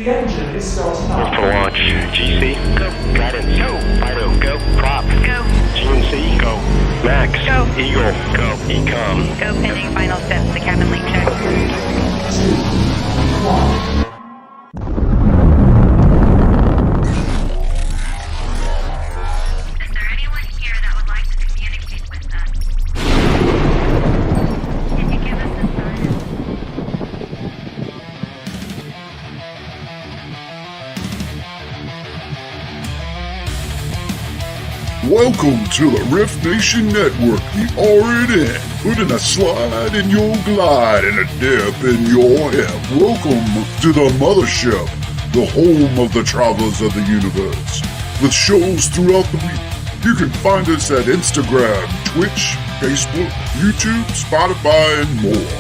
The engine is starting For launch. GC, go. Guidance, go. Fido, go. Prop, go. GNC, go. Max, go. Eagle, go. Ecom, go. Pending final steps. The cabin link check. 2, 1. Is there anyone here that would like to communicate with us? Can you give us a sign? Welcome to the Rift Nation Network, the RNN, putting a slide in your glide and a dip in your hip. Welcome to the mothership, the home of the travelers of the universe. With shows throughout the week, you can find us at Instagram, Twitch, Facebook, YouTube, Spotify, and more.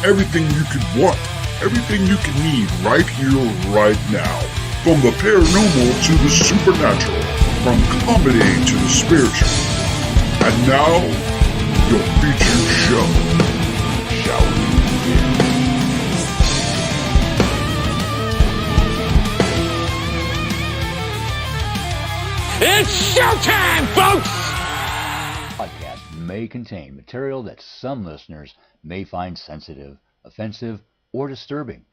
Everything you could want, everything you can need right here, right now. From the paranormal to the supernatural. From comedy to the spiritual. And now, your featured show. Shall we begin? It's showtime, folks! Podcast may contain material that some listeners may find sensitive, offensive, or disturbing.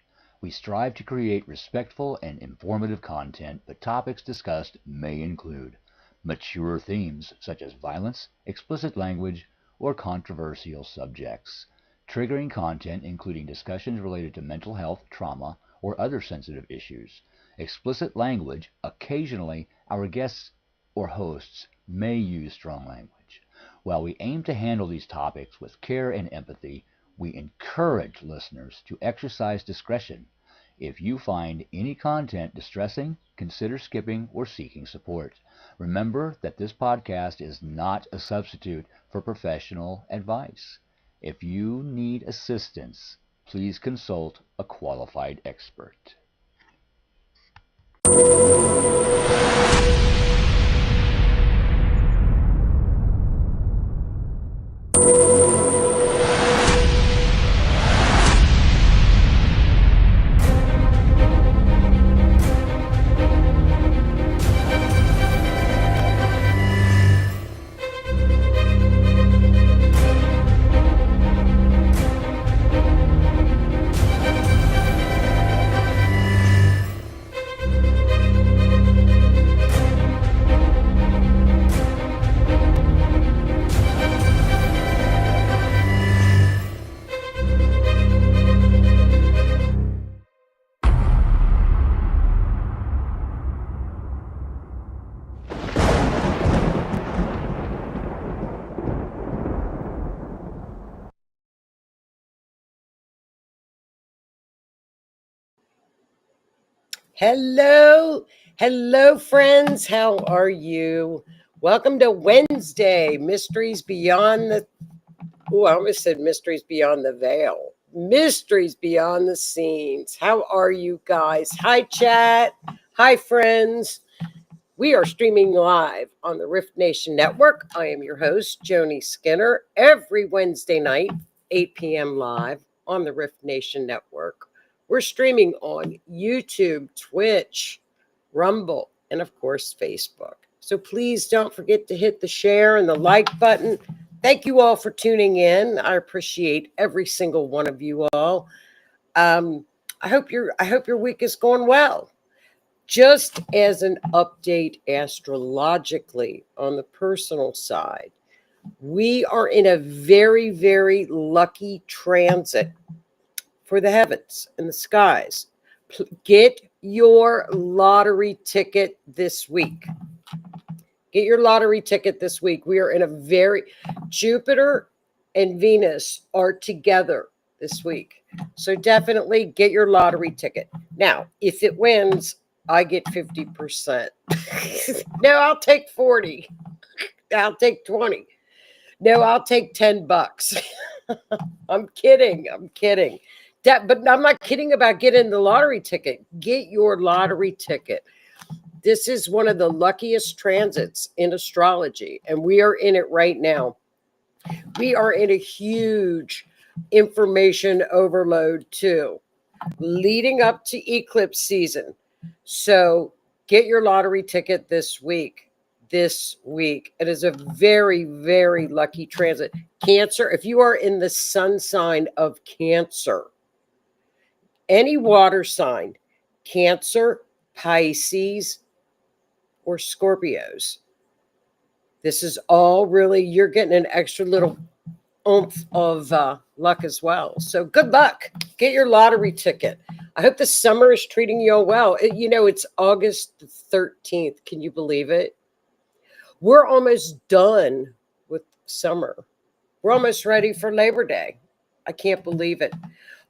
We strive to create respectful and informative content, but topics discussed may include mature themes such as violence, explicit language, or controversial subjects, triggering content including discussions related to mental health, trauma, or other sensitive issues, explicit language. Occasionally, our guests or hosts may use strong language. While we aim to handle these topics with care and empathy, we encourage listeners to exercise discretion. If you find any content distressing, consider skipping or seeking support. Remember that this podcast is not a substitute for professional advice. If you need assistance, please consult a qualified expert. Hello, friends. How are you? Welcome to Wednesday, Mysteries Beyond the... Oh, I almost said Mysteries Beyond the Veil. Mysteries Beyond the Scenes. How are you guys? Hi, chat. Hi, friends. We are streaming live on the Rift Nation Network. I am your host, Joni Skinner, every Wednesday night, 8 p.m. live on the Rift Nation Network. We're streaming on YouTube, Twitch, Rumble, and of course, Facebook. So please don't forget to hit the share and the like button. Thank you all for tuning in. I appreciate every single one of you all. I hope your week is going well. Just as an update astrologically on the personal side, we are in a very, very lucky transit for the heavens and the skies. Get your lottery ticket this week. Get your lottery ticket this week. We are in a very... Jupiter and Venus are together this week. So definitely get your lottery ticket. Now, if it wins, I get 50%. No, I'll take 40. I'll take 20. No, I'll take $10. I'm kidding. But I'm not kidding about getting the lottery ticket. Get your lottery ticket. This is one of the luckiest transits in astrology, and we are in it right now. We are in a huge information overload too. leading up to eclipse season. So get your lottery ticket this week. This week. It is a very, very lucky transit. Cancer, if you are in the sun sign of Cancer, any water sign, Cancer, Pisces, or Scorpios, this is all really, you're getting an extra little oomph of luck as well. So good luck. Get your lottery ticket. I hope the summer is treating you all well. It's August 13th. Can you believe it? We're almost done with summer. We're almost ready for Labor Day. I can't believe it.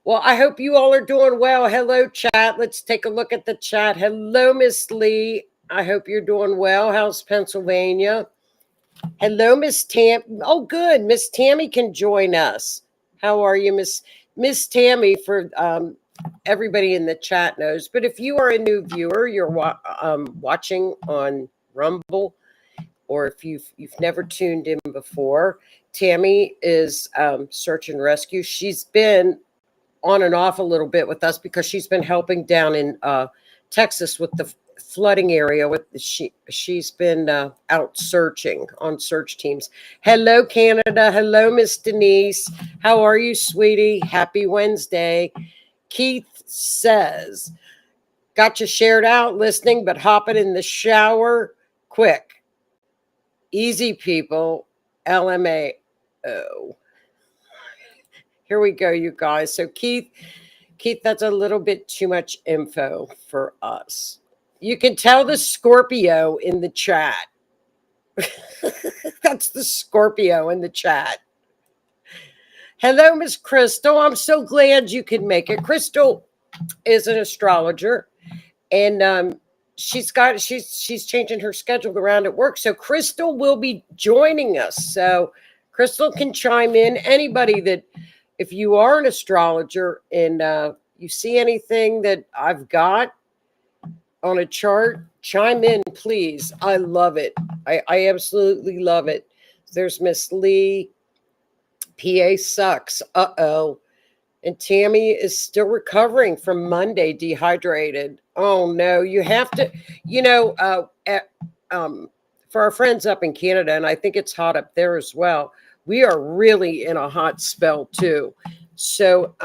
Well, I hope you all are doing well. Hello, chat. Let's take a look at the chat. Hello, Miss Lee. I hope you're doing well. How's Pennsylvania? Hello, Miss Tam. Oh, good. Miss Tammy can join us. How are you, Miss Tammy? For everybody in the chat knows. But if you are a new viewer, you're watching on Rumble, or if you've never tuned in before, Tammy is search and rescue. She's been on and off a little bit with us because she's been helping down in Texas with the flooding area. She's been out searching on search teams. Hello, Canada. Hello, Miss Denise. How are you, sweetie? Happy Wednesday. Keith says, got you shared out listening, but hopping in the shower quick. Easy, people. LMAO. Here we go, you guys. So Keith, that's a little bit too much info for us. You can tell the Scorpio in the chat. That's the Scorpio in the chat. Hello, Miss Crystal. I'm so glad you could make it. Crystal is an astrologer, and she's changing her schedule around at work. So Crystal will be joining us. So Crystal can chime in. Anybody that, if you are an astrologer and you see anything that I've got on a chart, chime in, please. I love it. I absolutely love it. There's Miss Lee. PA sucks. Uh-oh. And Tammy is still recovering from Monday, dehydrated. Oh, no. You have to, for our friends up in Canada, and I think it's hot up there as well, we are really in a hot spell, too. So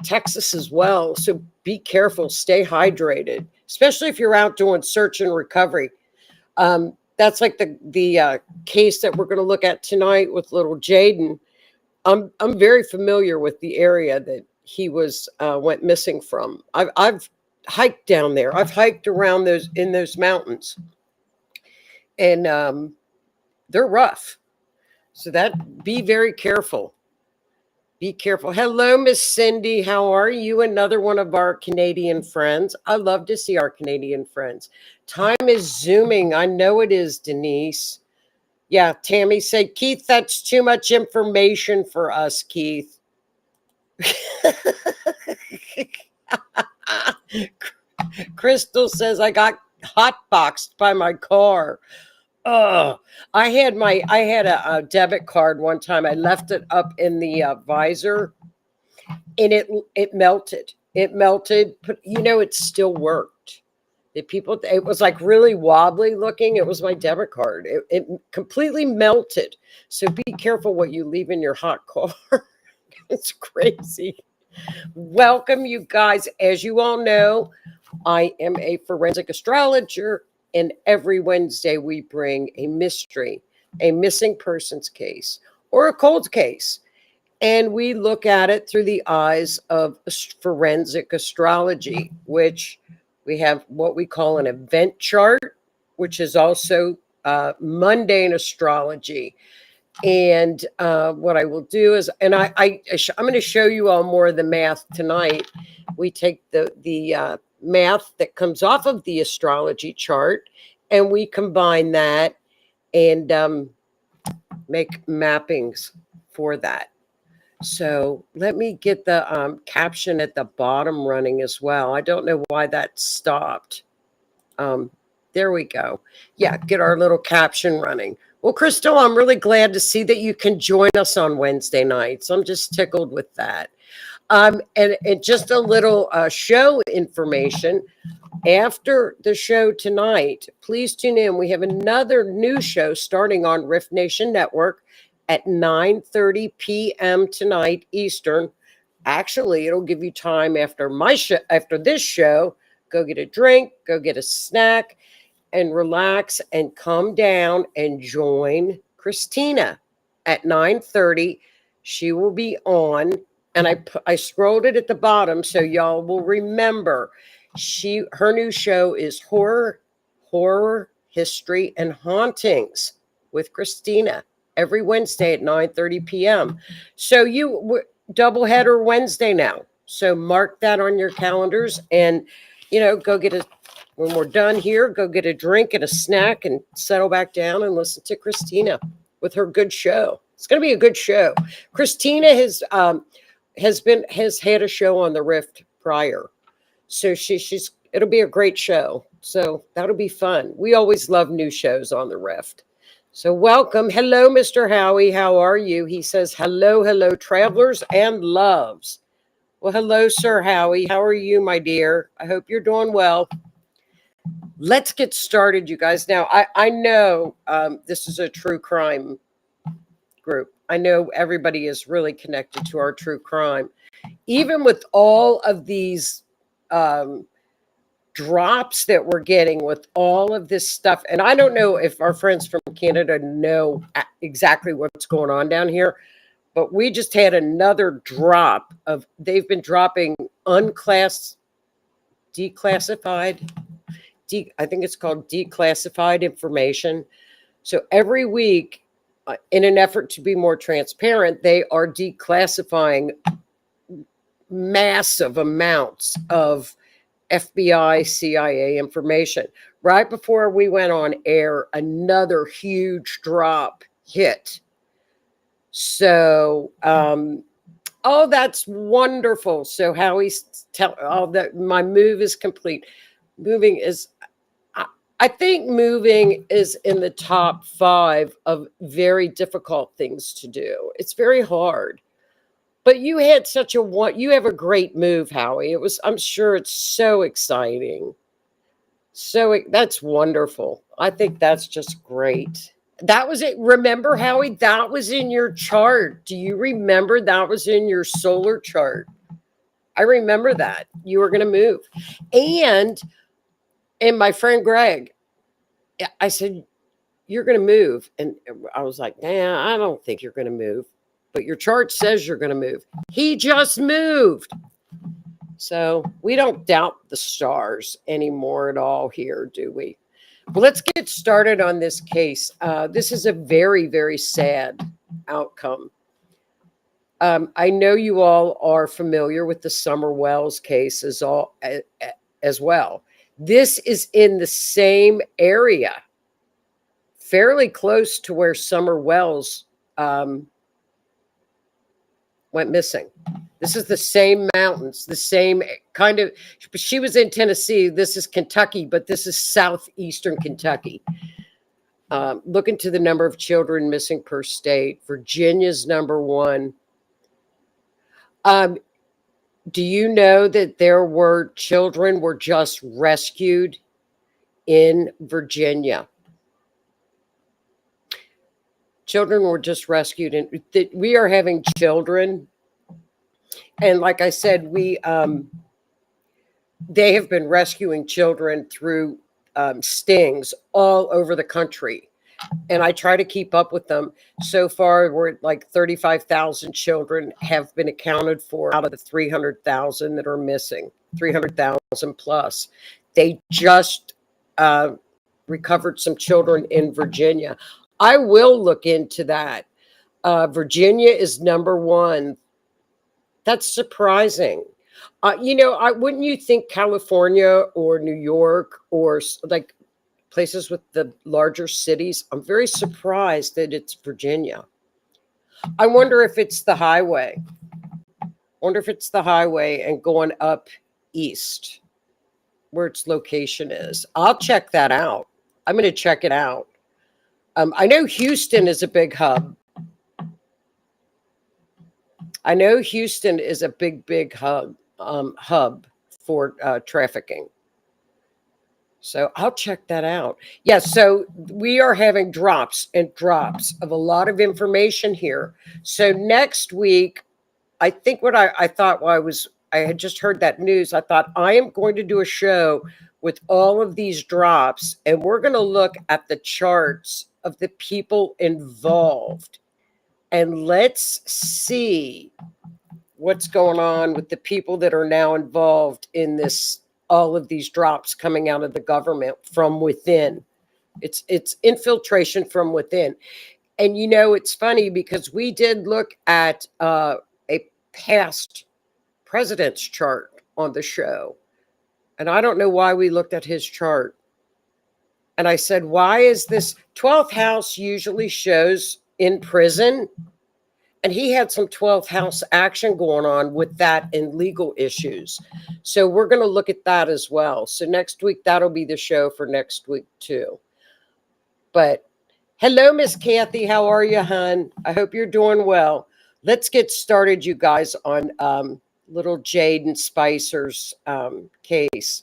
Texas as well. So be careful. Stay hydrated, especially if you're out doing search and recovery. That's like the case that we're going to look at tonight with little Jayden. I'm very familiar with the area that he went missing from. I've hiked down there. I've hiked around those mountains, and they're rough. So be very careful. Be careful. Hello, Miss Cindy. How are you? Another one of our Canadian friends. I love to see our Canadian friends. Time is zooming. I know it is, Denise. Yeah, Tammy said, Keith, that's too much information for us, Keith. Crystal says, I got hotboxed by my car. Oh, I had a debit card one time. I left it up in the visor, and it melted. It melted, but it still worked. It was like really wobbly looking. It was my debit card. It completely melted. So be careful what you leave in your hot car. It's crazy. Welcome, you guys. As you all know, I am a forensic astrologer. And every Wednesday, we bring a mystery, a missing persons case, or a cold case. And we look at it through the eyes of forensic astrology, which we have what we call an event chart, which is also mundane astrology. And what I will do is, and I'm going to show you all more of the math tonight. We take the math that comes off of the astrology chart, and we combine that and make mappings for that. So let me get the caption at the bottom running as well. I don't know why that stopped. There we go. Yeah, get our little caption running. Well, Crystal, I'm really glad to see that you can join us on Wednesday nights. I'm just tickled with that. And just a little show information. After the show tonight, please tune in. We have another new show starting on Riff Nation Network at 9:30 p.m. tonight Eastern. Actually, it'll give you time after after this show, go get a drink, go get a snack, and relax and come down and join Christina at 9:30. She will be on, and I scrolled it at the bottom so y'all will remember. Her new show is horror, history, and hauntings with Christina every Wednesday at 9:30 p.m. So doubleheader Wednesday now. So mark that on your calendars, and go get when we're done here, go get a drink and a snack and settle back down and listen to Christina with her good show. It's going to be a good show. Christina has had a show on the Rift prior. So it'll be a great show. So that'll be fun. We always love new shows on the Rift. So welcome. Hello, Mr. Howie. How are you? He says, hello, travelers and loves. Well, hello, Sir Howie. How are you, my dear? I hope you're doing well. Let's get started, you guys. Now, I know this is a true crime group. I know everybody is really connected to our true crime. Even with all of these drops that we're getting with all of this stuff, and I don't know if our friends from Canada know exactly what's going on down here, but we just had another drop they've been dropping declassified, I think it's called declassified information. So every week, in an effort to be more transparent, they are declassifying massive amounts of FBI, CIA information. Right before we went on air, another huge drop hit. So, that's wonderful. So Howie's that my move is complete. I think moving is in the top 5 of very difficult things to do. It's very hard. But you had you have a great move, Howie. I'm sure it's so exciting. That's wonderful. I think that's just great. That was it. Remember, Howie, that was in your chart. Do you remember that was in your solar chart? I remember that. You were going to move. And my friend Greg, I said, you're going to move. And I was like, nah, I don't think you're going to move. But your chart says you're going to move. He just moved. So we don't doubt the stars anymore at all here, do we? Well, let's get started on this case. This is a very, very sad outcome. I know you all are familiar with the Summer Wells case as well. This is in the same area, fairly close to where Summer Wells went missing. This is the same mountains, the same kind of. She was in Tennessee. This is Kentucky, but this is southeastern Kentucky. Look into the number of children missing per state. Virginia's number 1. Do you know that children were just rescued in Virginia? Children were just rescued, and we are having children. And like I said, they have been rescuing children through stings all over the country. And I try to keep up with them. So far, we're at like 35,000 children have been accounted for out of the 300,000 that are missing, 300,000 plus. They just recovered some children in Virginia. I will look into that. Virginia is number 1. That's surprising. Wouldn't you think California or New York or like places with the larger cities? I'm very surprised that it's Virginia. I wonder if it's the highway. And going up east where its location is. I'll check that out. I'm going to check it out. I know Houston is a big hub. I know Houston is a big hub for trafficking. So I'll check that out. Yes, so we are having drops and drops of a lot of information here. So next week, I think what I thought while I had just heard that news, I thought I am going to do a show with all of these drops, and we're going to look at the charts of the people involved. And let's see what's going on with the people that are now involved in this, all of these drops coming out of the government from within. It's infiltration from within. And you know, it's funny because we did look at a past president's chart on the show. And I don't know why we looked at his chart. And I said, why is this 12th house usually shows in prison? And he had some 12th house action going on with that and legal issues. So we're going to look at that as well. So next week, that'll be the show for next week too. But hello, Miss Kathy. How are you, hon? I hope you're doing well. Let's get started, you guys, on little Jayden Spicer's case.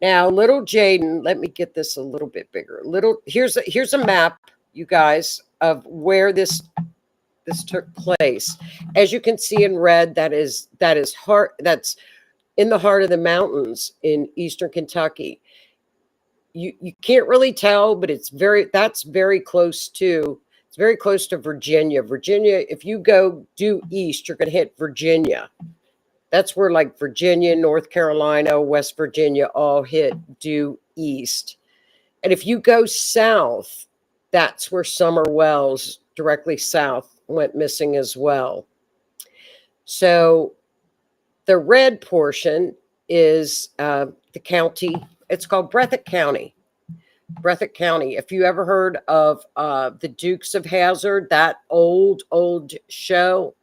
Now, little Jayden, let me get this a little bit bigger. Here's a map, you guys, of where this took place. As you can see in red, that's in the heart of the mountains in eastern Kentucky. You can't really tell, but it's very close to Virginia. Virginia, if you go due east, you're going to hit Virginia. That's where like Virginia, North Carolina, West Virginia all hit due east. And if you go south, that's where Summer Wells, directly south, went missing as well. So the red portion is the county. It's called Breathitt County. Breathitt County. If you ever heard of the Dukes of Hazzard, that old show,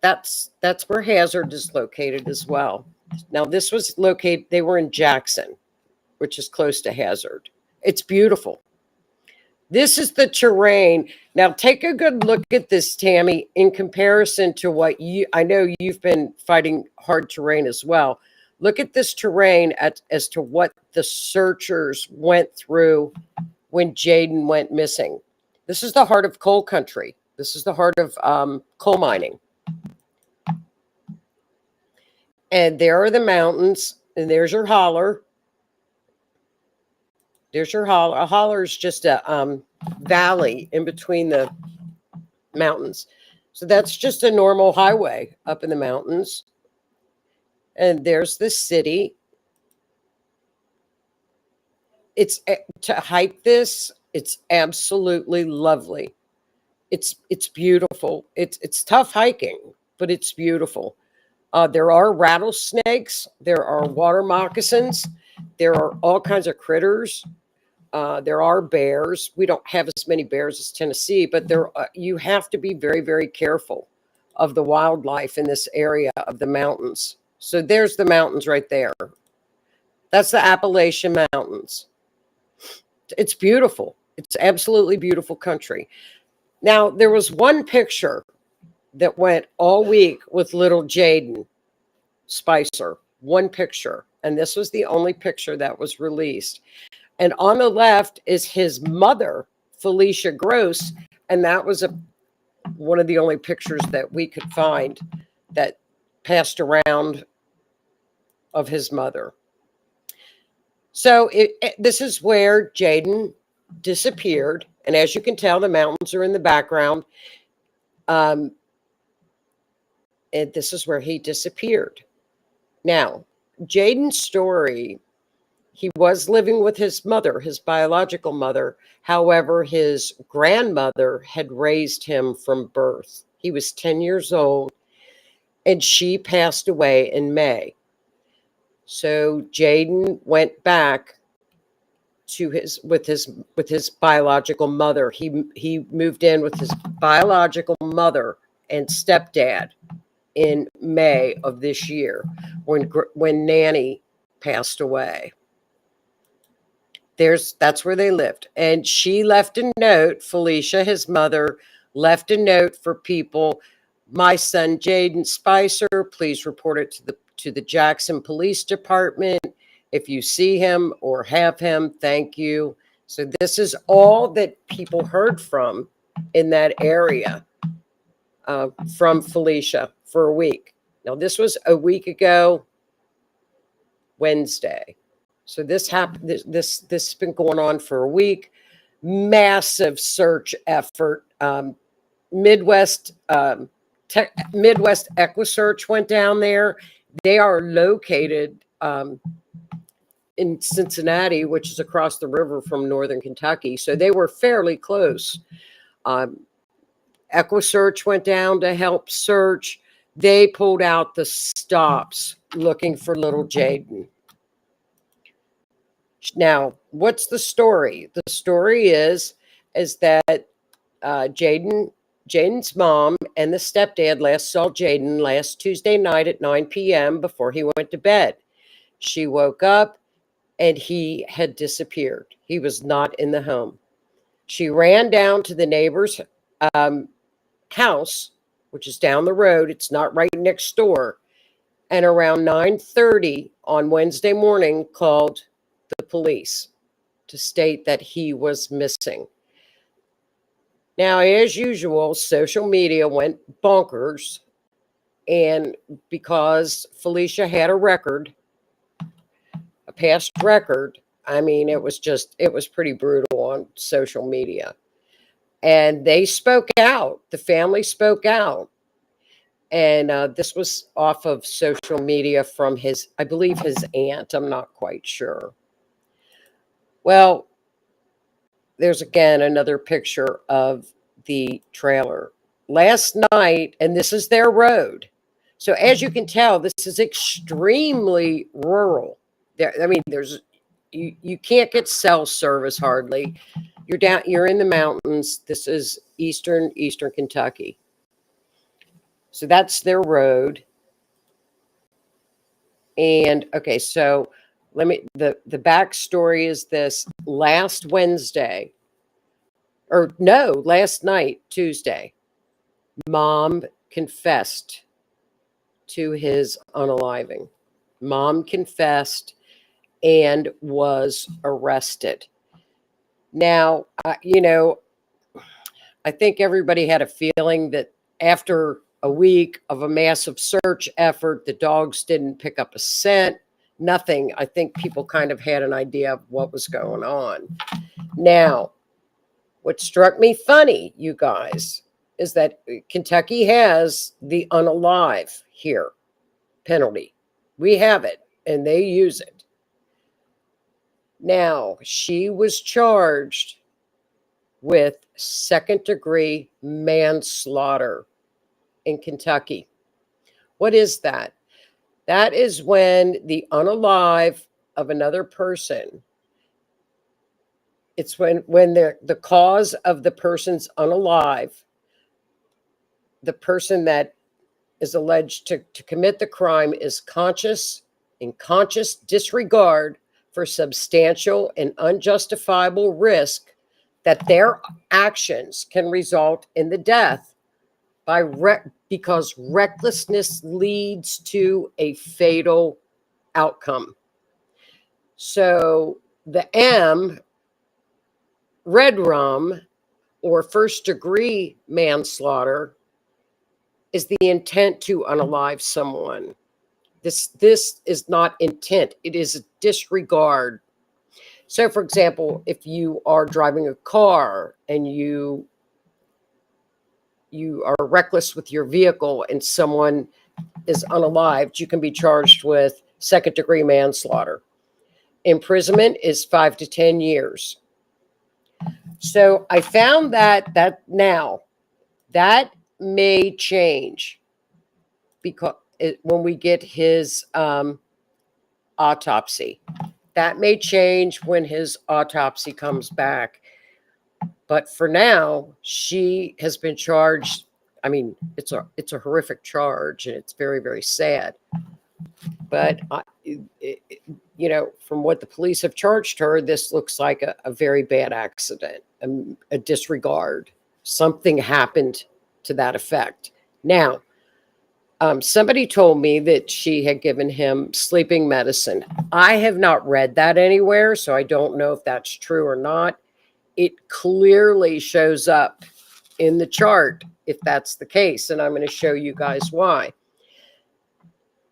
that's where Hazzard is located as well. Now this was located, they were in Jackson, which is close to Hazzard. It's beautiful. This is the terrain. Now take a good look at this, Tammy, in comparison to what I know you've been fighting hard terrain as well. Look at this terrain as to what the searchers went through when Jayden went missing. This is the heart of coal country. This is the heart of coal mining. And there are the mountains, and there's your holler. There's your holler. A holler is just a valley in between the mountains. So that's just a normal highway up in the mountains. And there's the city. It's to hike this, it's absolutely lovely. It's beautiful. It's tough hiking, but it's beautiful. There are rattlesnakes. There are water moccasins. There are all kinds of critters. There are bears. We don't have as many bears as Tennessee, but you have to be very, very careful of the wildlife in this area of the mountains. So there's the mountains right there. That's the Appalachian Mountains. It's beautiful. It's absolutely beautiful country. Now, there was one picture that went all week with little Jayden Spicer. One picture. And this was the only picture that was released. And on the left is his mother, Felicia Gross. And that was one of the only pictures that we could find that passed around of his mother. So this is where Jayden disappeared. And as you can tell, the mountains are in the background. And this is where he disappeared. Now, Jayden's story, he was living with his mother, his biological mother. However, his grandmother had raised him from birth. He was 10 years old, and she passed away in May. So Jayden went back to his biological mother. He moved in with his biological mother and stepdad in May of this year when Nanny passed away. That's where they lived. And she left a note, Felicia, his mother, left a note for people My son, Jayden Spicer, please report it to the Jackson Police Department. If you see him or have him, thank you. So this is all that people heard from in that area from Felicia for a week. Now, this was a week ago, Wednesday. So this happened. This has been going on for a week. Massive search effort. Midwest EquiSearch went down there. They are located in Cincinnati, which is across the river from northern Kentucky. So they were fairly close. EquiSearch went down to help search. They pulled out the stops looking for little Jayden. Now, what's the story? The story is that Jayden's mom and the stepdad last saw Jayden last Tuesday night at 9 p.m. before he went to bed. She woke up and he had disappeared. He was not in the home. She ran down to the neighbor's house, which is down the road. It's not right next door. And around 9:30 on Wednesday morning, called the police to state that he was missing. Now, as usual, social media went bonkers. And because Felicia had a record, a past record, I mean, it was pretty brutal on social media. And they spoke out. The family spoke out. And this was off of social media from I believe his aunt. I'm not quite sure. Well, there's again another picture of the trailer. Last night, and this is their road. So as you can tell, this is extremely rural. You can't get cell service hardly. You're in the mountains. This is eastern Kentucky. So that's their road. And okay, so the backstory is this. Last night, Tuesday, Mom confessed to his unaliving. Mom confessed and was arrested. Now, I think everybody had a feeling that after a week of a massive search effort, the dogs didn't pick up a scent, nothing. I think people kind of had an idea of what was going on. Now, what struck me funny, you guys, is that Kentucky has the unalive here penalty. We have it, and they use it. Now, she was charged with second-degree manslaughter in Kentucky. What is that? That is when the unalive of another person, it's when the cause of the person's unalive, the person that is alleged to commit the crime is in conscious disregard for substantial and unjustifiable risk that their actions can result in the death because recklessness leads to a fatal outcome. So the M, red rum, or first-degree manslaughter, is the intent to unalive someone. This is not intent. It is a disregard. So, for example, if you are driving a car and you are reckless with your vehicle and someone is unalived, you can be charged with second-degree manslaughter. Imprisonment is 5 to 10 years. So I found that now that may change because when we get his autopsy, that may change when his autopsy comes back. But for now, she has been charged. I mean, it's a horrific charge, and it's very, very sad. But from what the police have charged her, this looks like a very bad accident, a disregard. Something happened to that effect. Now, somebody told me that she had given him sleeping medicine. I have not read that anywhere, so I don't know if that's true or not. It clearly shows up in the chart if that's the case, and I'm going to show you guys why.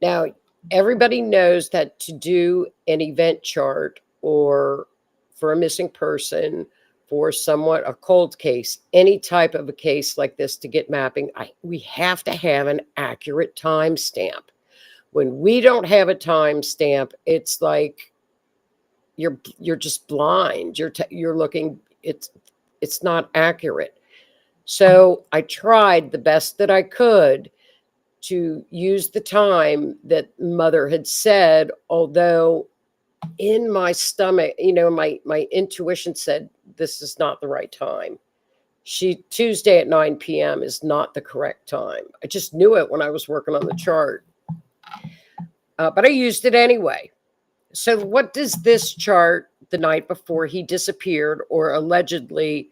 Now, everybody knows that to do an event chart or for a missing person, for somewhat a cold case, any type of a case like this to get mapping, we have to have an accurate timestamp. When we don't have a timestamp, it's like you're just blind. You're looking. It's not accurate. So I tried the best that I could to use the time that mother had said, although in my stomach, my intuition said this is not the right time. Tuesday at 9 p.m. is not the correct time. I just knew it when I was working on the chart. But I used it anyway. So what does this chart the night before he disappeared, or allegedly,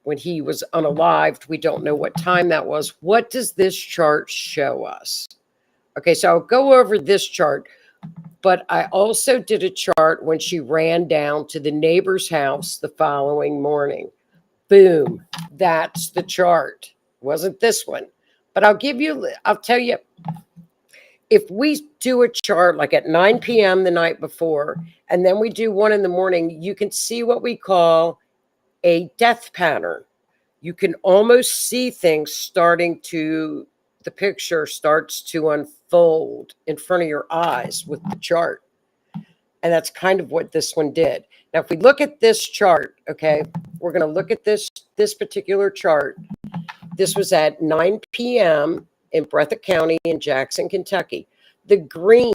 when he was unalived, we don't know what time that was. What does this chart show us? Okay, so I'll go over this chart, but I also did a chart when she ran down to the neighbor's house the following morning. Boom, that's the chart. It wasn't this one, but I'll tell you, if we do a chart like at 9 p.m. the night before, and then we do one in the morning, you can see what we call a death pattern. You can almost see things the picture starts to unfold in front of your eyes with the chart. And that's kind of what this one did. Now, if we look at this chart, okay, we're going to look at this particular chart. This was at 9 p.m. in Breathitt County in Jackson, Kentucky. The green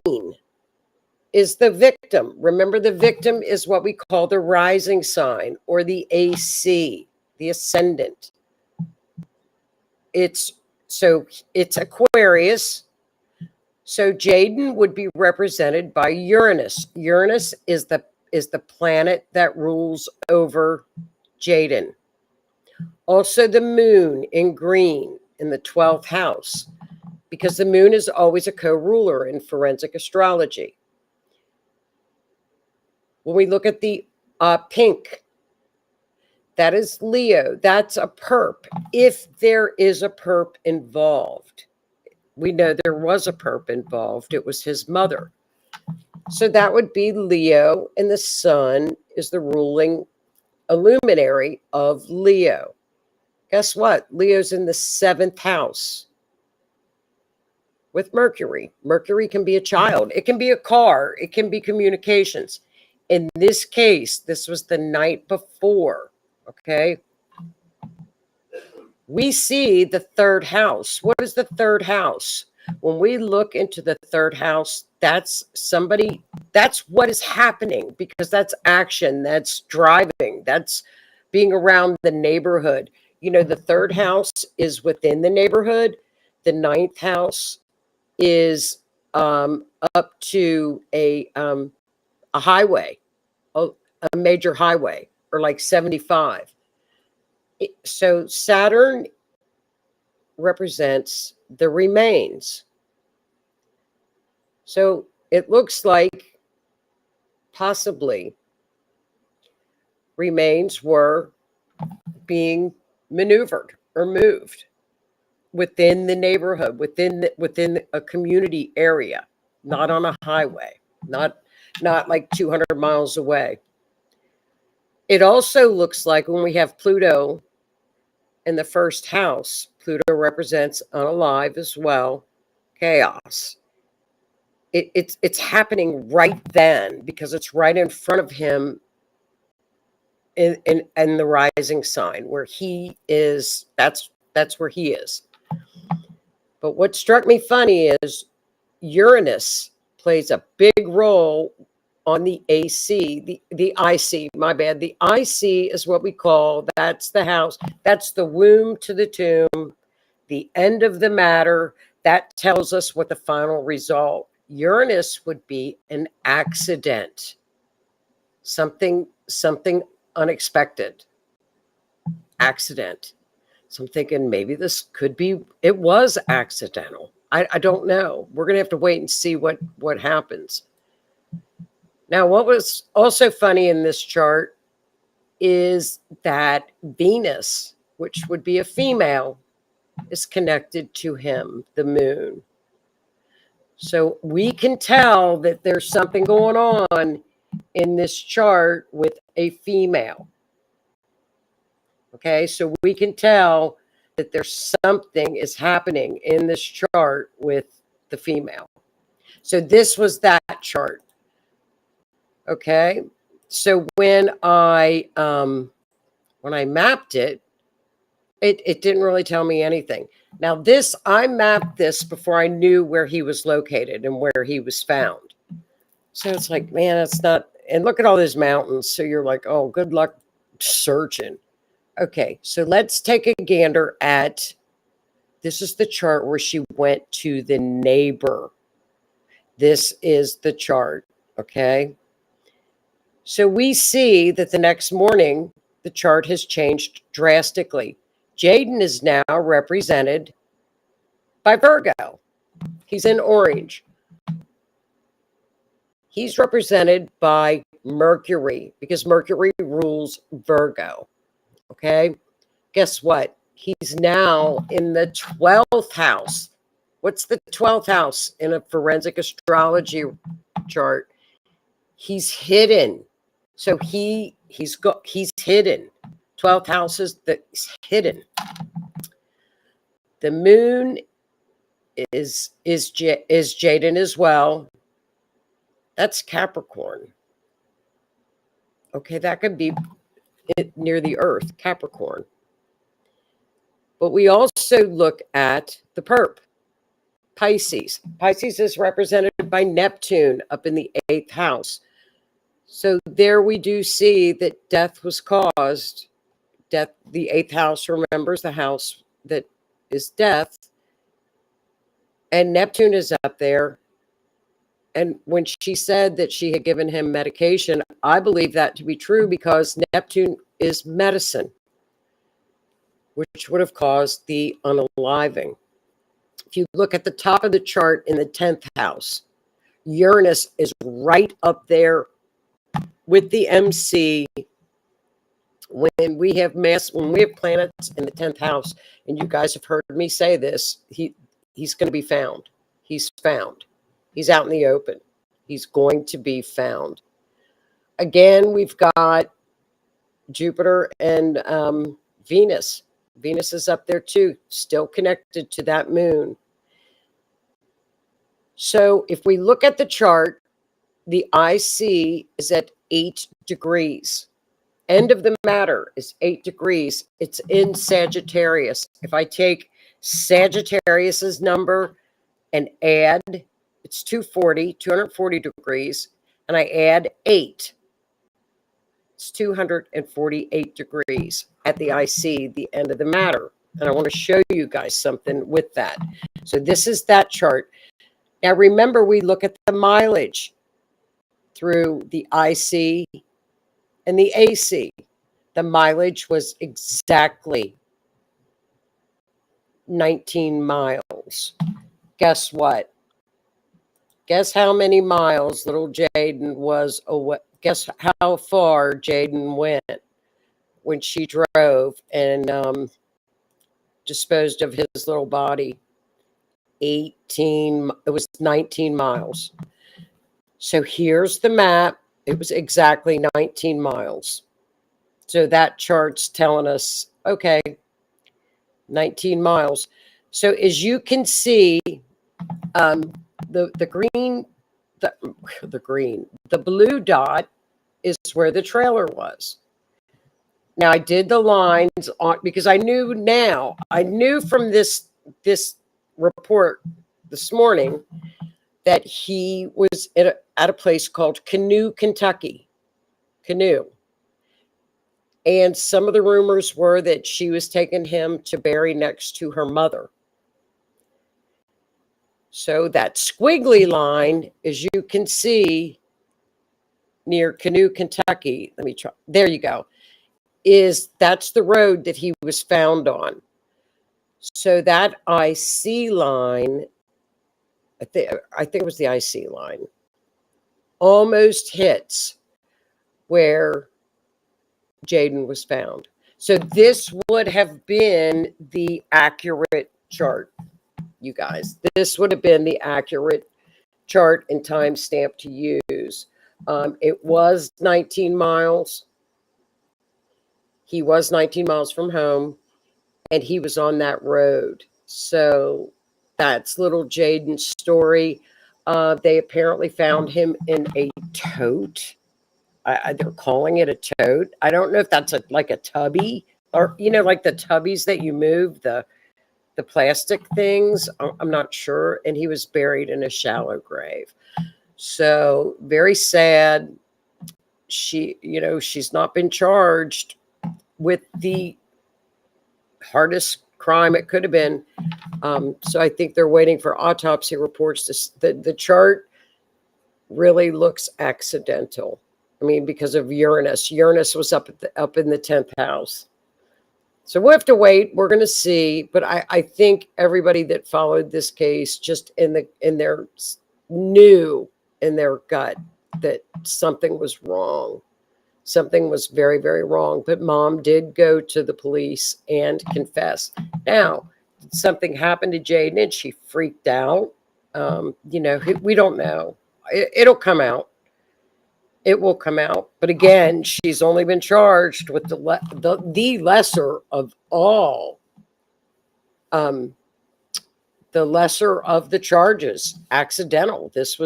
is the victim. Remember, the victim is what we call the rising sign, or the AC, the ascendant. It's Aquarius. So Jayden would be represented by Uranus. Uranus is the planet that rules over Jayden. Also the moon in green in the 12th house, because the moon is always a co-ruler in forensic astrology. When we look at the pink, that is Leo. That's a perp. If there is a perp involved, we know there was a perp involved. It was his mother. So that would be Leo, and the sun is the ruling illuminary of Leo. Guess what? Leo's in the 7th house with Mercury. Mercury can be a child. It can be a car. It can be communications. In this case, this was the night before, okay? We see the 3rd house. What is the 3rd house? When we look into the 3rd house, that's what is happening, because that's action, that's driving, that's being around the neighborhood. The 3rd house is within the neighborhood. The 9th house is up to a highway, a major highway, or like 75. So Saturn represents the remains. So it looks like possibly remains were being maneuvered or moved within the neighborhood, within a community area, not on a highway, not like 200 miles away. It also looks like when we have Pluto in the 1st house, Pluto represents unalive as well, chaos. It's happening right then, because it's right in front of him in the rising sign where he is. That's where he is. But what struck me funny is Uranus plays a big role on the AC, the IC, my bad. The IC is what we call, that's the house, that's the womb to the tomb, the end of the matter. That tells us what the final result. Uranus would be an accident, something unexpected, accident. So I'm thinking maybe this could be, it was accidental. I don't know. We're going to have to wait and see what happens. Now, what was also funny in this chart is that Venus, which would be a female, is connected to him, the moon. So we can tell that there's something going on in this chart with a female. Okay, so we can tell that there's something is happening in this chart with the female. So this was that chart. Okay, so when I mapped it, it didn't really tell me anything. Now this, I mapped this before I knew where he was located and where he was found. So it's like, man, it's not, and look at all those mountains. So you're like, oh, good luck searching. Okay, so let's take a gander at, this is the chart where she went to the neighbor. This is the chart, okay? So we see that the next morning, the chart has changed drastically. Jayden is now represented by Virgo. He's in orange. He's represented by Mercury because Mercury rules Virgo. Okay, guess what? He's now in the 12th house. What's the 12th house in a forensic astrology chart? He's hidden. So he's hidden. 12th house is hidden. The moon is Jayden as well. That's Capricorn. Okay, that could be near the earth, Capricorn. But we also look at the perp, Pisces. Pisces is represented by Neptune up in the 8th house. So there we do see that death was caused. Death, the 8th house remembers the house that is death. And Neptune is up there. And when she said that she had given him medication, I believe that to be true because Neptune is medicine, which would have caused the unaliving. If you look at the top of the chart in the 10th house, Uranus is right up there with the MC. When we have planets in the 10th house, and you guys have heard me say this, he's going to be found. He's found. He's out in the open. He's going to be found. Again, we've got Jupiter and Venus. Venus is up there too, still connected to that moon. So if we look at the chart, the IC is at 8 degrees. End of the matter is 8 degrees. It's in Sagittarius. If I take Sagittarius's number and add, it's 240 degrees, and I add 8. It's 248 degrees at the IC, the end of the matter. And I want to show you guys something with that. So this is that chart. Now remember, we look at the mileage through the IC and the AC. The mileage was exactly 19 miles. Guess what? Guess how many miles little Jayden was away. Guess how far Jayden went when she drove and disposed of his little body. 18, it was 19 miles. So here's the map. It was exactly 19 miles. So that chart's telling us, okay, 19 miles. So as you can see, the blue dot is where the trailer was. Now I did the lines on because I knew from this report this morning that he was at a place called Canoe, Kentucky. Canoe. And some of the rumors were that she was taking him to bury next to her mother. So that squiggly line, as you can see, near Canoe, Kentucky, let me try, there you go, that's the road that he was found on. So that IC line, I think it was the IC line, almost hits where Jayden was found. So this would have been the accurate chart, you guys. This would have been the accurate chart and timestamp to use. It was 19 miles. He was 19 miles from home, and he was on that road. So that's little Jayden's story. They apparently found him in a tote. They're calling it a tote. I don't know if that's like a tubby, or like the tubbies that you move, the plastic things. I'm not sure. And he was buried in a shallow grave. So very sad. She's not been charged with the hardest crime it could have been. So I think they're waiting for autopsy reports. The chart really looks accidental. I mean, because of Uranus. Uranus was up in the 10th house. So we'll have to wait. We're going to see. But I think everybody that followed this case just knew in their gut that something was wrong. Something was very, very wrong. But mom did go to the police and confess. Now, did something happened to Jayden and she freaked out? We don't know. It'll come out. It will come out. But again, she's only been charged with the lesser of all, the lesser of the charges, accidental. This.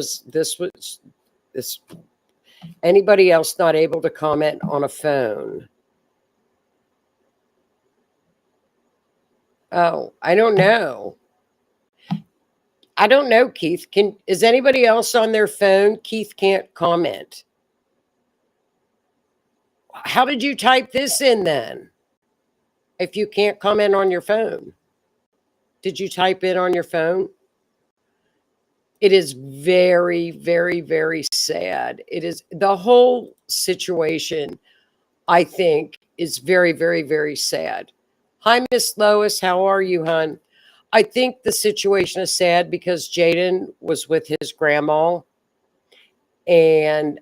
Anybody else not able to comment on a phone? Oh, I don't know. I don't know, Keith. Is anybody else on their phone? Keith can't comment. How did you type this in then? If you can't comment on your phone, did you type it on your phone? It is very, very, very sad. It is, the whole situation, I think, is very, very, very sad. Hi, Miss Lois. How are you, hon? I think the situation is sad because Jayden was with his grandma, and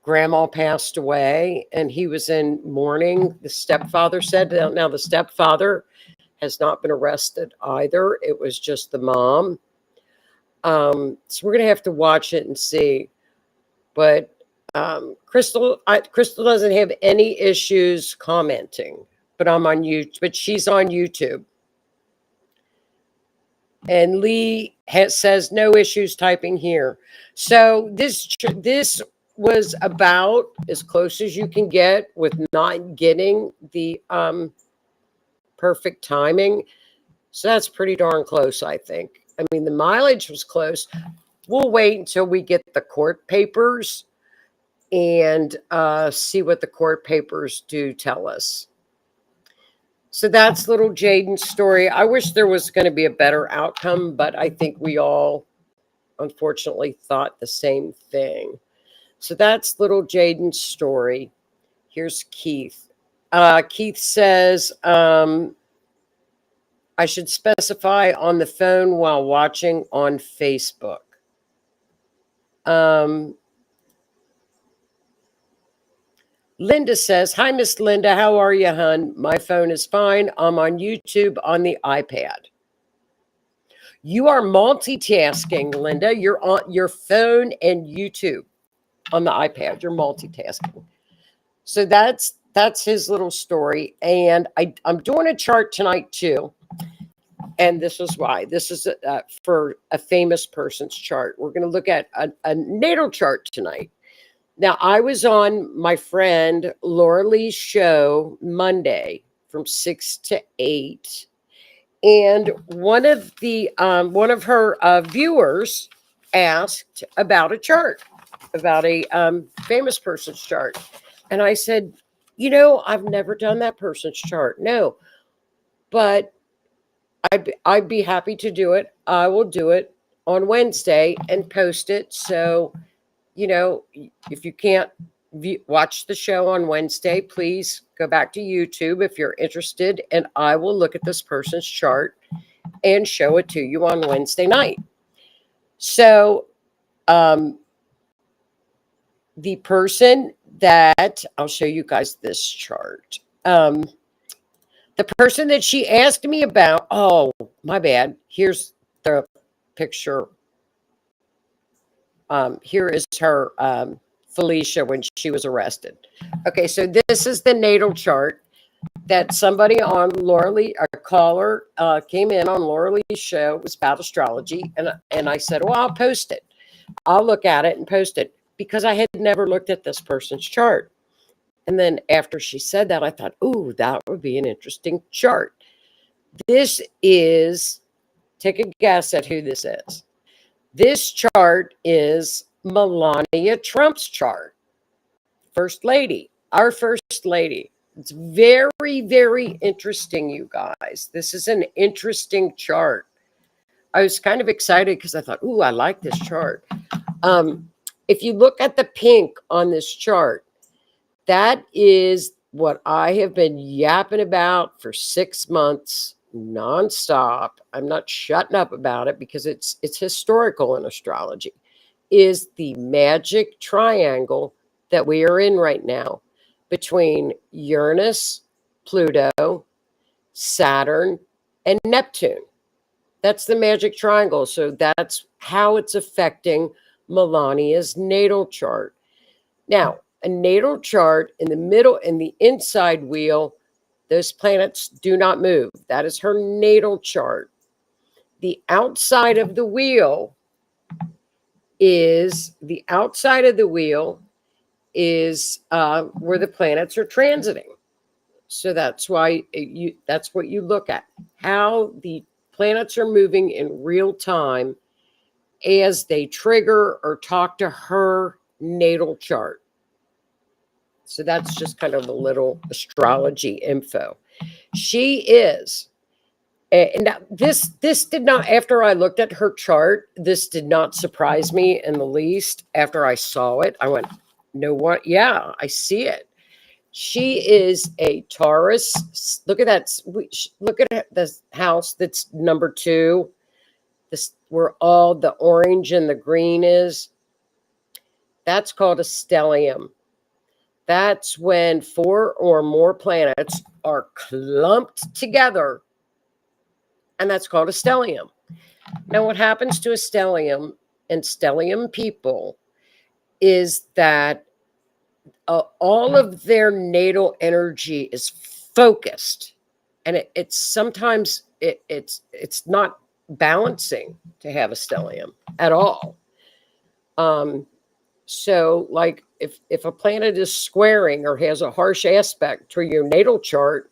grandma passed away, and he was in mourning. The stepfather said. Now the stepfather has not been arrested either. It was just the mom. So we're going to have to watch it and see. But Crystal doesn't have any issues commenting, but I'm on YouTube. But she's on YouTube. And Lee says no issues typing here. So this was about as close as you can get with not getting the perfect timing. So that's pretty darn close, I think. I mean, the mileage was close. We'll wait until we get the court papers and see what the court papers do tell us. So that's little Jayden's story. I wish there was going to be a better outcome, but I think we all, unfortunately, thought the same thing. So that's little Jayden's story. Here's Keith. Keith says, I should specify on the phone while watching on Facebook. Linda says, hi, Miss Linda. How are you, hon? My phone is fine. I'm on YouTube on the iPad. You are multitasking, Linda. You're on your phone and YouTube on the iPad. You're multitasking. So that's his little story. And I'm doing a chart tonight, too. And this is why. This is for a famous person's chart. We're going to look at a natal chart tonight. Now, I was on my friend Laura Lee's show Monday from 6 to 8. And one of her viewers asked about a chart, about a famous person's chart. And I said, I've never done that person's chart. No, but I'd be happy to do it. I will do it on Wednesday and post it. So, if you can't watch the show on Wednesday, please go back to YouTube if you're interested, and I will look at this person's chart and show it to you on Wednesday night. So, the person that I'll show you guys this chart. The person that she asked me about, oh, my bad. Here's the picture. Here is her Felicia when she was arrested. Okay, so this is the natal chart that somebody on Laura Lee, a caller, came in on Laura Lee's show. It was about astrology, and I said, well, I'll post it. I'll look at it and post it because I had never looked at this person's chart. And then after she said that, I thought, ooh, that would be an interesting chart. This is, take a guess at who this is. This chart is Melania Trump's chart. First lady, our first lady. It's very, very interesting, you guys. This is an interesting chart. I was kind of excited because I thought, ooh, I like this chart. If you look at the pink on this chart, that is what I have been yapping about for 6 months nonstop. I'm not shutting up about it because it's historical in astrology, is the magic triangle that we are in right now between Uranus, Pluto, Saturn, and Neptune. That's the magic triangle. So that's how it's affecting Melania's natal chart. Now, a natal chart in the middle, in the inside wheel, those planets do not move. That is her natal chart. The outside of the wheel is where the planets are transiting. So that's why that's what you look at, how the planets are moving in real time as they trigger or talk to her natal chart. So that's just kind of a little astrology info. She is, and this did not, after I looked at her chart, this did not surprise me in the least. After I saw it, I went, no, what? Yeah, I see it. She is a Taurus. Look at that. Look at the house that's number 2. This, where all the orange and the green is. That's called a stellium. That's when 4 or more planets are clumped together, and that's called a stellium. Now, what happens to a stellium and stellium people is that all of their natal energy is focused, and it's sometimes it's not balancing to have a stellium at all. So, like, if a planet is squaring or has a harsh aspect to your natal chart,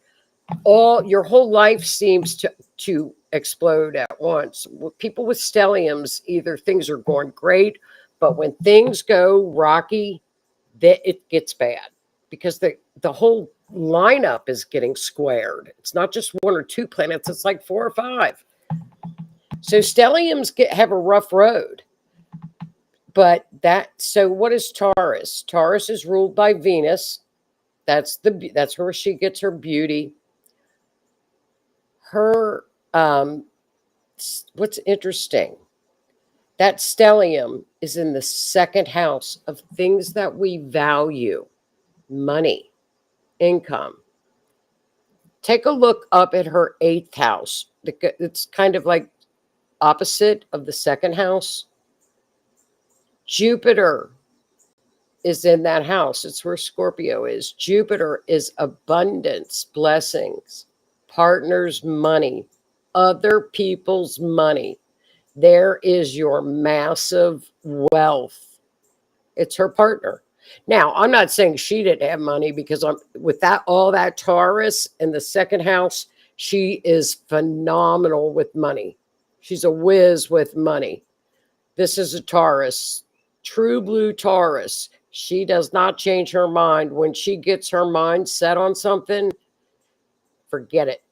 your whole life seems to explode at once. People with stelliums, either things are going great, but when things go rocky, it gets bad because the whole lineup is getting squared. It's not just 1 or 2 planets; it's like 4 or 5. So stelliums have a rough road. But so what is Taurus? Taurus is ruled by Venus. That's where she gets her beauty. Her, what's interesting, that stellium is in the 2nd house of things that we value, money, income. Take a look up at her 8th house. It's kind of like opposite of the 2nd house. Jupiter is in that house. It's where Scorpio is. Jupiter is abundance, blessings, partners' money, other people's money. There is your massive wealth. It's her partner. Now, I'm not saying she didn't have money because with all that Taurus in the 2nd house, she is phenomenal with money. She's a whiz with money. This is a Taurus. True blue Taurus. She does not change her mind. When she gets her mind set on something, forget it.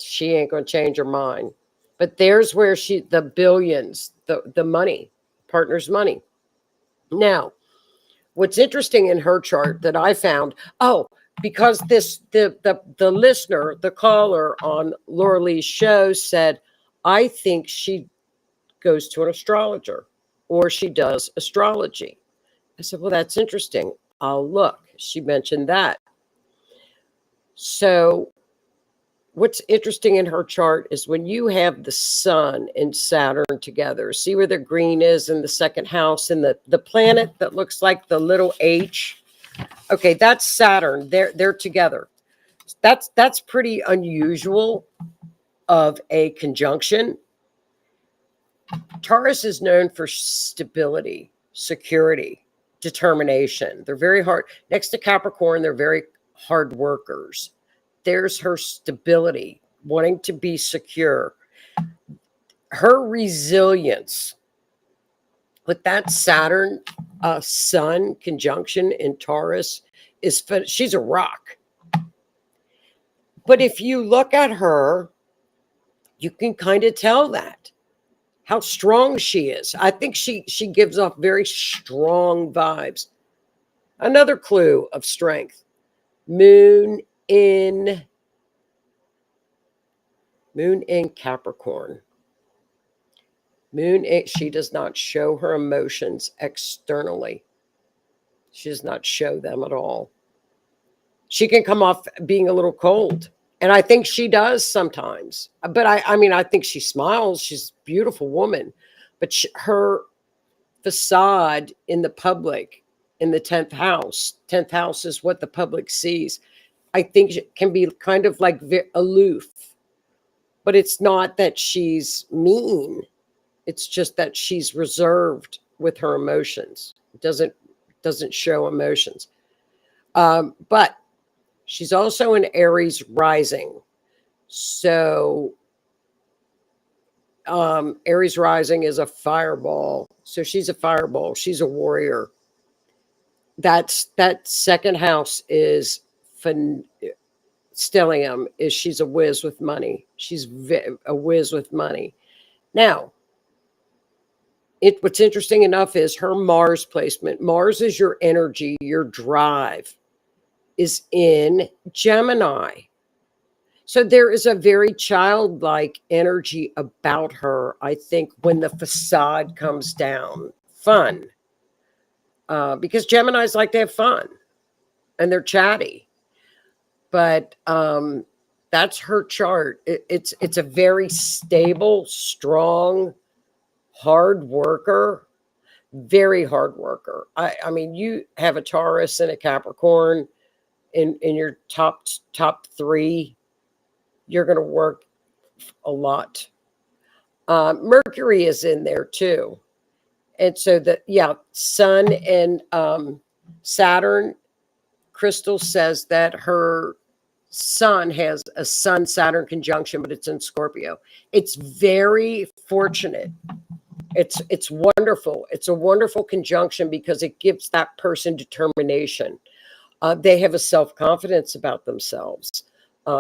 She ain't going to change her mind. But there's where the billions, the money, partner's money. Now, what's interesting in her chart that I found, because the listener, the caller on Laura Lee's show said, I think she goes to an astrologer or she does astrology. I said, well, that's interesting. I'll look. She mentioned that. So what's interesting in her chart is when you have the sun and Saturn together, see where the green is in the second house and the planet that looks like the little H. Okay, that's Saturn. They're together. That's pretty unusual of a conjunction. Taurus is known for stability, security, determination. They're very hard. Next to Capricorn, they're very hard workers. There's her stability, wanting to be secure. Her resilience with that Saturn Sun conjunction in Taurus she's a rock. But if you look at her, you can kind of tell that how strong she is. I think she gives off very strong vibes. Another clue of strength. Moon in Capricorn. She does not show her emotions externally. She does not show them at all. She can come off being a little cold. And I think she does sometimes. But I think she smiles. She's a beautiful woman. But her facade in the public, in the 10th house is what the public sees. I think it can be kind of like aloof. But it's not that she's mean. It's just that she's reserved with her emotions. It doesn't show emotions. But she's also an Aries rising. So Aries rising is a fireball. So she's a fireball. She's a warrior. That second house is stellium. She's a whiz with money. She's a whiz with money. Now, what's interesting enough is her Mars placement. Mars is your energy, your drive, is in Gemini. So there is a very childlike energy about her, I think, when the facade comes down. Fun. Because Geminis like to have fun. And they're chatty. But that's her chart. It's a very stable, strong, hard worker. Very hard worker. I mean, you have a Taurus and a Capricorn in your top three, you're going to work a lot. Mercury is in there too. And so Sun and Saturn, Crystal says that her Sun has a Sun-Saturn conjunction, but it's in Scorpio. It's very fortunate. It's wonderful. It's a wonderful conjunction because it gives that person determination. They have a self-confidence about themselves.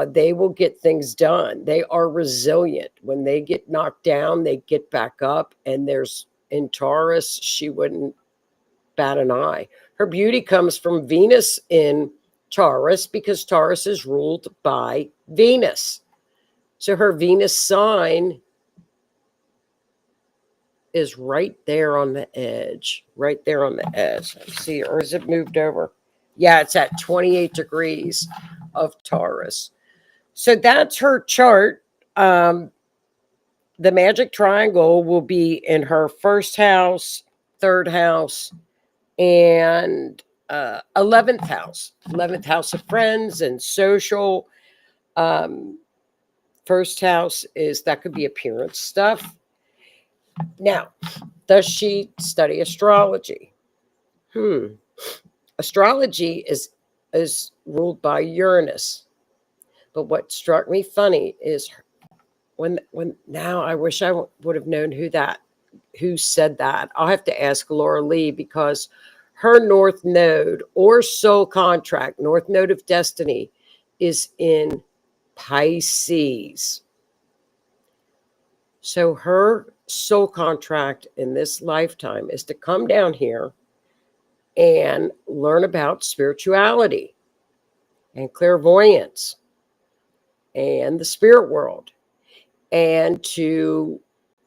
They will get things done. They are resilient. When they get knocked down, they get back up. And in Taurus, she wouldn't bat an eye. Her beauty comes from Venus in Taurus because Taurus is ruled by Venus. So her Venus sign is right there on the edge. Right there on the edge. Let's see, or is it moved over? Yeah, it's at 28 degrees of Taurus. So that's her chart. The magic triangle will be in her first house, third house, and 11th house. 11th house of friends and social. First house that could be appearance stuff. Now, does she study astrology? Astrology is ruled by Uranus. But what struck me funny is when now I wish I would have known who said that. I'll have to ask Laura Lee because her North Node or soul contract, North Node of Destiny, is in Pisces. So her soul contract in this lifetime is to come down here and learn about spirituality and clairvoyance and the spirit world, and to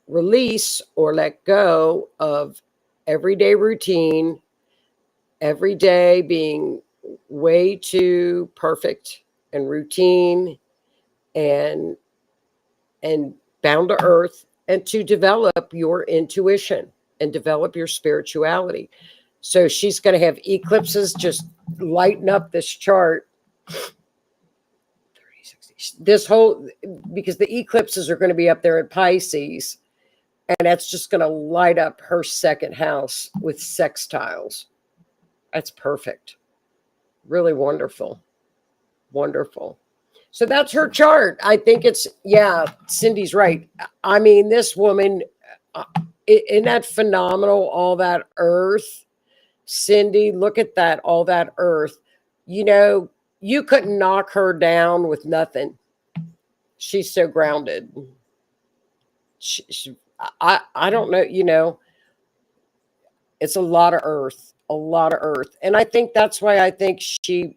release or let go of everyday routine, every day being way too perfect and routine and bound to earth, and to develop your intuition and develop your spirituality. So she's going to have eclipses just lighten up this chart. 30, 60, this whole, because the eclipses are going to be up there in Pisces, and that's just going to light up her second house with sextiles. That's perfect. Really wonderful. Wonderful. So that's her chart. I think it's, yeah, Cindy's right. I mean, this woman, isn't that phenomenal? All that earth. Cindy, look at that, all that earth. You know, you couldn't knock her down with nothing. She's so grounded. I don't know, you know, it's a lot of earth, a lot of earth. And I think that's why I think she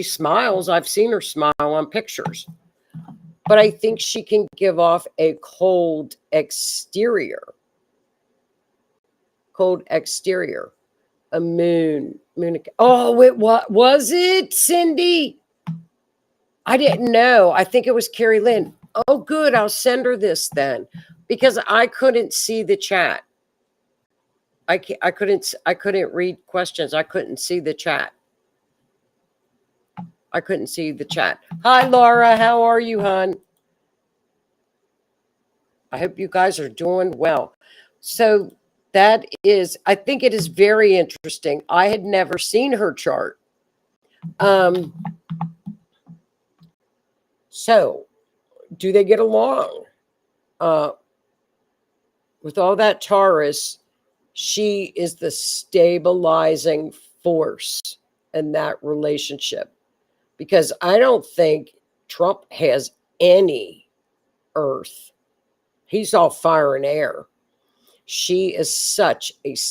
smiles. I've seen her smile on pictures. But I think she can give off a cold exterior. Cold exterior. A moon. Oh, what was it, Cindy? I didn't know. I think it was Carrie Lynn. Oh, good. I'll send her this then, because I couldn't see the chat. I couldn't read questions. I couldn't see the chat. I couldn't see the chat. Hi, Laura. How are you, hon? I hope you guys are doing well. So that is, I think it is very interesting. I had never seen her chart. So do they get along? With all that Taurus, she is the stabilizing force in that relationship. Because I don't think Trump has any earth. He's all fire and air. She is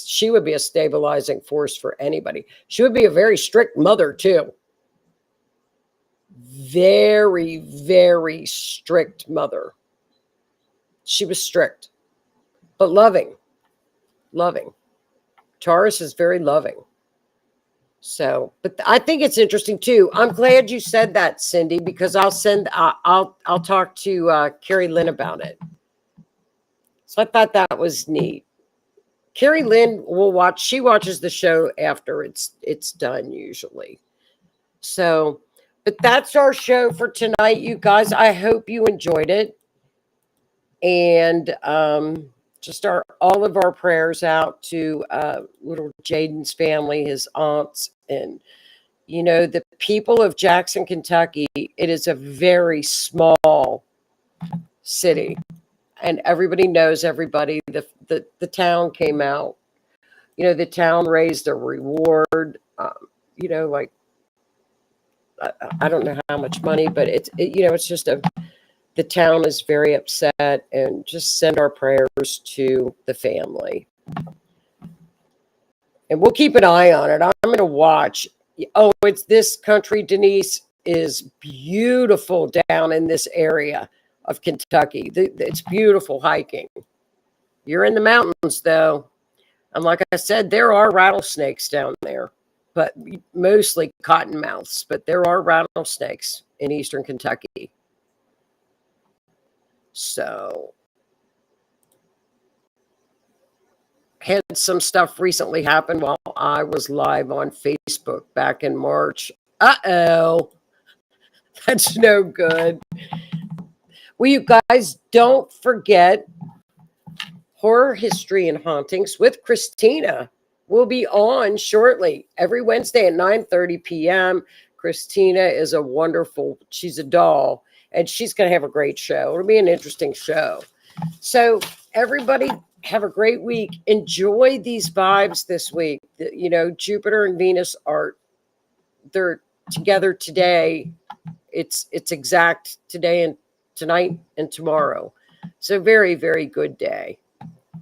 she would be a stabilizing force for anybody. She would be a very strict mother too. Very, very strict mother. She was strict, but loving. Loving. Taurus is very loving. So, but I think it's interesting too. I'm glad you said that, Cindy, because I'll talk to Carrie Lynn about it. So I thought that was neat. Carrie Lynn she watches the show after it's done usually. So, but that's our show for tonight, you guys. I hope you enjoyed it. And just all of our prayers out to little Jayden's family, his aunts, and the people of Jackson, Kentucky. It is a very small city, and everybody knows everybody. The town came out. The town raised a reward. Like I don't know how much money, but it's just the town is very upset, and just send our prayers to the family. And we'll keep an eye on it. I'm going to watch. Oh, it's this country, Denise, is beautiful down in this area of Kentucky. It's beautiful hiking. You're in the mountains, though. And like I said, there are rattlesnakes down there, but mostly cottonmouths. But there are rattlesnakes in eastern Kentucky. So, had some stuff recently happen while I was live on Facebook back in March. Uh-oh. That's no good. Well, you guys, don't forget Horror History and Hauntings with Christina will be on shortly every Wednesday at 9:30 p.m. Christina is she's a doll, and she's going to have a great show. It'll be an interesting show. So everybody have a great week. Enjoy these vibes this week. Jupiter and Venus they're together today. It's exact today and tonight and tomorrow. So very, very good day.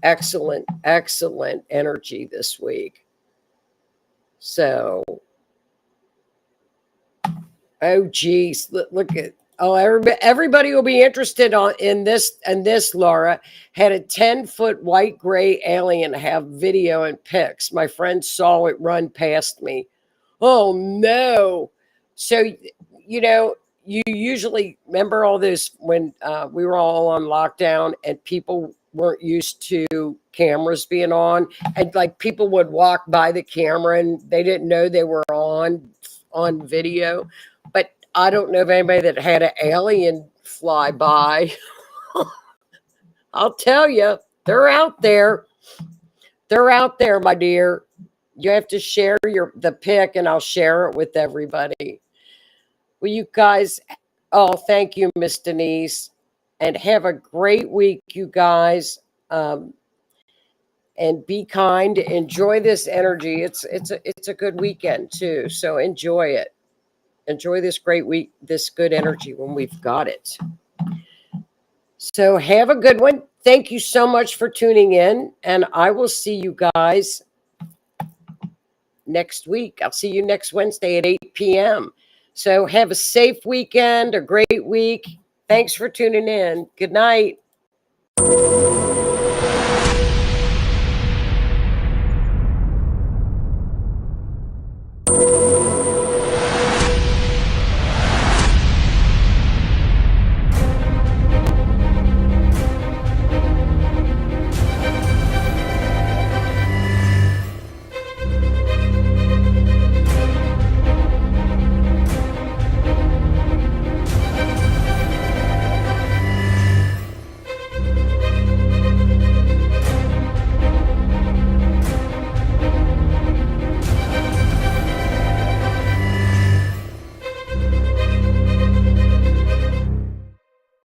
Excellent, excellent energy this week. So, oh geez, look at everybody will be interested in this. Laura had a 10-foot white gray alien have video and pics. My friend saw it run past me. Oh no! So you usually remember all this when we were all on lockdown and people weren't used to cameras being on, and like people would walk by the camera and they didn't know they were on video. But I don't know of anybody that had an alien fly by. I'll tell you, they're out there. They're out there, my dear. You have to share the pic, and I'll share it with everybody. Well, you guys, oh, thank you, Miss Denise, and have a great week, you guys. And be kind. Enjoy this energy. It's a good weekend too, so enjoy it. Enjoy this great week, this good energy when we've got it. So have a good one. Thank you so much for tuning in, and I will see you guys next week. I'll see you next Wednesday at 8 p.m. So have a safe weekend, a great week. Thanks for tuning in. Good night.